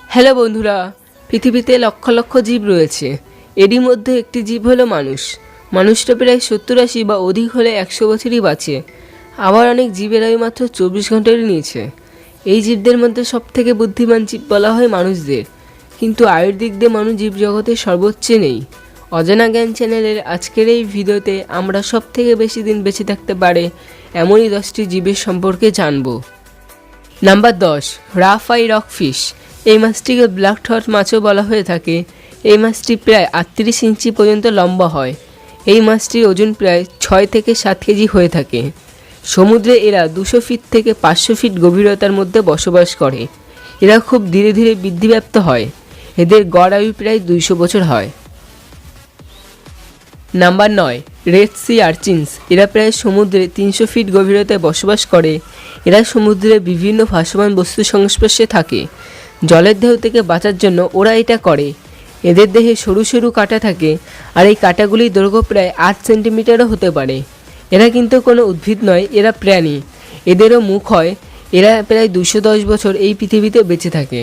Hello বন্ধুরা, পৃথিবীতে লক্ষ লক্ষ জীব রয়েছে। এরই মধ্যে একটি জীব হলো মানুষ। মানুষটা প্রায় 70-80 বা অধিক হলে 100 বছরই বাঁচে। আবার অনেক জীবের আয়ু মাত্র 24 ঘন্টারই নিয়েছে। এই জীবদের মধ্যে সবথেকে বুদ্ধিমান জীব বলা হয় মানুষদের, কিন্তু আয়ুর দিক দিয়ে মানুষ জীবজগতের সর্বোচ্চে নেই। অজানা জ্ঞান চ্যানেলের আজকের এই ভিডিওতে আমরা সবথেকে বেশি দিন বেঁচে থাকতে পারে এমনই 10টি জীবের সম্পর্কে জানব। Number 10, rougheye rockfish. এই মাছটিকে ব্ল্যাক ট্রাউট মাছও বলা হয়ে থাকে। এই মাছটি প্রায় 38 ইঞ্চি পর্যন্ত লম্বা হয়। এই মাছটির ওজন প্রায় 6 থেকে 7 কেজি হয়ে থাকে। সমুদ্রে এরা 200 ফিট থেকে 500 ফিট গভীরতার মধ্যে বসবাস করে। এরা খুব ধীরে ধীরে বৃদ্ধিপ্রাপ্ত হয়। এদের গড় আয়ু প্রায় 200 বছর হয়। Number 9, red sea urchins. এরা প্রায় সমুদ্রে 300 ফিট গভীরতায় বসবাস করে। এরা সমুদ্রে বিভিন্ন ভাসমান বস্তুর সংস্পর্শে থাকে। জলের দেহ থেকে বাঁচার জন্য ওরা এটা করে। এদের দেহে সরু সরু কাঁটা থাকে, আর এই কাঁটাগুলির দৈর্ঘ্য প্রায় 8 সেন্টিমিটারও হতে পারে। এরা কিন্তু কোনো উদ্ভিদ নয়, এরা প্রাণী। এদেরও মুখ হয়। এরা প্রায় 210 বছর এই পৃথিবীতে বেঁচে থাকে।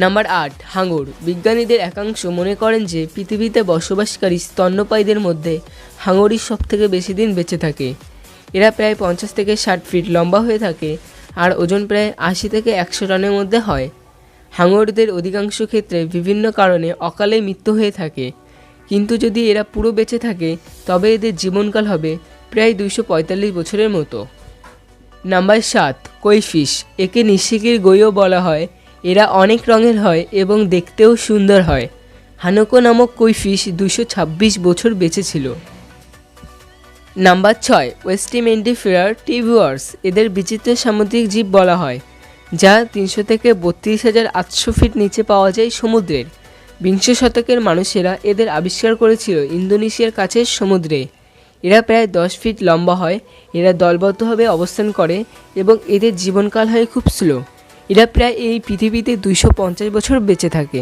নাম্বার 8, হাঙর। বিজ্ঞানীদের একাংশ মনে করেন যে পৃথিবীতে বসবাসকারী স্তন্যপায়ীদের মধ্যে হাঙরই সবথেকে বেশি দিন বেঁচে থাকে। এরা প্রায় 50 থেকে 60 ফিট লম্বা হয়ে থাকে, আর ওজন প্রায় 80 থেকে 100 টনের মধ্যে হয়। হাঙরদের অধিকাংশ ক্ষেত্রে বিভিন্ন কারণে অকালে মৃত্যু হয়ে থাকে, কিন্তু যদি এরা পুরো বেঁচে থাকে তবে এদের জীবনকাল হবে প্রায় 245 বছরের মতো। নাম্বার 7, কৈফিশ। একে নিশিকির গৈও বলা হয়। এরা অনেক রঙের হয় এবং দেখতেও সুন্দর হয়। হানুকো নামক কৈফিশ 226 বছর বেঁচে ছিল। নাম্বার 6, ওয়েস্টিমেন্ডিফেরার টিভিওয়ার্স। এদের বিচিত্র সামুদ্রিক জীব বলা হয়, যা 300 থেকে 32,800 ফিট নিচে পাওয়া যায় সমুদ্রের। বিংশ শতকের মানুষেরা এদের আবিষ্কার করেছিল ইন্দোনেশিয়ার কাছের সমুদ্রে। এরা প্রায় 10 ফিট লম্বা হয়। এরা দলবদ্ধভাবে অবস্থান করে এবং এদের জীবনকাল হয় খুব স্লো। এরা প্রায় এই পৃথিবীতে 250 বছর বেঁচে থাকে।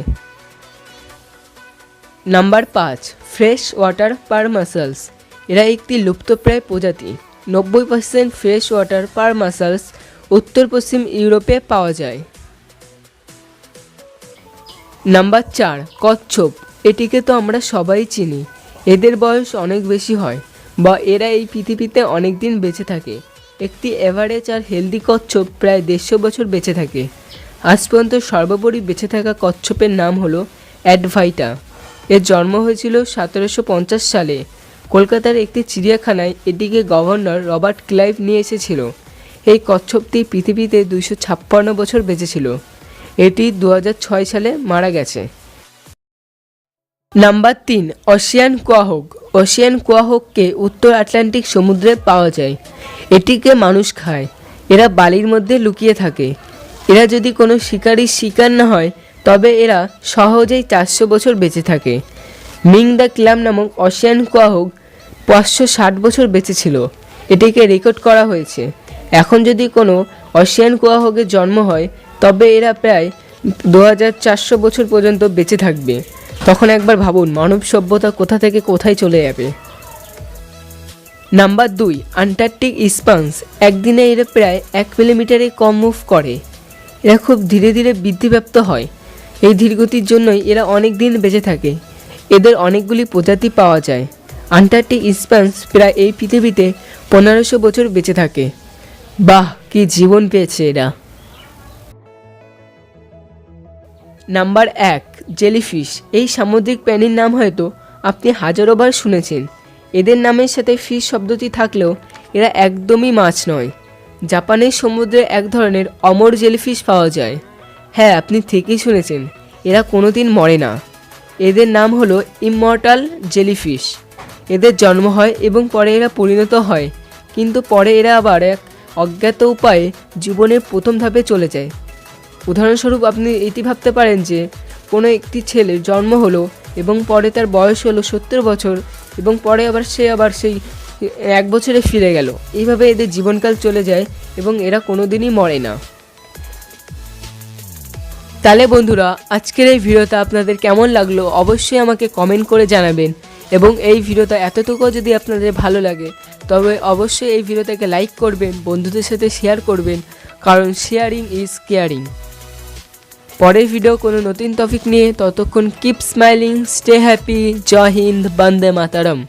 Number 5, fresh water pearl mussels. এরা একটি লুপ্তপ্রায় প্রজাতি। 90% ফ্রেশ ওয়াটার পারমাসালস উত্তর পশ্চিম ইউরোপে পাওয়া যায়। নাম্বার 4, কচ্ছপ। এটিকে তো আমরা সবাই চিনি। এদের বয়স অনেক বেশি হয়, বা এরা এই পৃথিবীতে অনেক দিন বেঁচে থাকে। একটি এভারেজ আর হেলদি কচ্ছপ প্রায় 150 বছর বেঁচে থাকে। আজ পর্যন্ত সর্বোপরি বেঁচে থাকা কচ্ছপের নাম হলো অ্যাডভাইটা। এর জন্ম হয়েছিল 1750 সালে। কলকাতার একটি চিড়িয়াখানায় এটিকে গভর্নর রবার্ট ক্লাইভ নিয়ে এসেছিল। এই কচ্ছপটি পৃথিবীতে 256 বছর বেঁচেছিল। এটি 2006 সালে মারা গেছে। নাম্বার 3, অসিয়ান কোয়াহক। অসিয়ান কোয়াহককে উত্তর আটলান্টিক সমুদ্রে পাওয়া যায়। এটিকে মানুষ খায়। এরা বালির মধ্যে লুকিয়ে থাকে। এরা যদি কোনো শিকারীর শিকার না হয় তবে এরা সহজেই 400 বছর বেঁচে থাকে। মিং দ্য ক্ল্যাম নামক অসিয়ান কোয়াহক 560 বছর বেঁচে ছিল। এটিকে রেকর্ড করা হয়েছে। এখন যদি কোনো অসিয়ান কোয়াহকের জন্ম হয় তবে এরা প্রায় 2400 বছর পর্যন্ত বেঁচে থাকবে। তখন একবার ভাবুন মানব সভ্যতা কোথা থেকে কোথায় চলে যাবে। Number 2, Antarctic sponge. একদিনে এরা প্রায় 1 মিলিমিটারে কম মুভ করে। এরা খুব ধীরে ধীরে বৃদ্ধিপ্রাপ্ত হয়। এই ধীরগতির জন্যই এরা অনেক দিন বেঁচে থাকে। এদের অনেকগুলি প্রজাতি পাওয়া যায়। আন্টার্কটিক স্পাঞ্জ প্রায় এই পৃথিবীতে 1500 বছর বেঁচে থাকে। বাহ, কি জীবন পেয়েছে এরা। Number 1, jellyfish. এই সামুদ্রিক প্রাণীর নাম হয়তো আপনি হাজারোবার শুনেছেন। এদের নামের সাথে ফিশ শব্দটি থাকলেও এরা একদমই মাছ নয়। জাপানের সমুদ্রে এক ধরনের অমর জেলিফিশ পাওয়া যায়। হ্যাঁ, আপনি ঠিকই শুনেছেন, এরা কোনোদিন মরে না। এদের নাম হলো ইমমর্টাল জেলিফিশ। এদের জন্ম হয় এবং পরে এরা পরিণত হয়, কিন্তু পরে এরা আবার এক অজ্ঞাত উপায়ে জীবনের প্রথম ধাপে চলে যায়। উদাহরণস্বরূপ আপনি এটি ভাবতে পারেন যে কোনো একটি ছেলের জন্ম হলো এবং পরে তার বয়স হলো 70 বছর এবং পরে আবার সেই 1 বছরে ফিরে গেল। এইভাবে এদের জীবনকাল চলে যায় এবং এরা কোনোদিনই মরে না। তাহলে বন্ধুরা, আজকের এই ভিডিওটা আপনাদের কেমন লাগলো অবশ্যই আমাকে কমেন্ট করে জানাবেন, এবং এই ভিডিওটা এতটুকু যদি আপনাদের ভালো লাগে তবে অবশ্যই এই ভিডিওটাকে লাইক করবেন, বন্ধুদের সাথে শেয়ার করবেন, কারণ শেয়ারিং ইজ কেয়ারিং। পরের ভিডিও কোনো নতুন টপিক নিয়ে, ততক্ষণ কিপ স্মাইলিং, স্টে হ্যাপি, জয় হিন্দ, বন্দে মাতারম।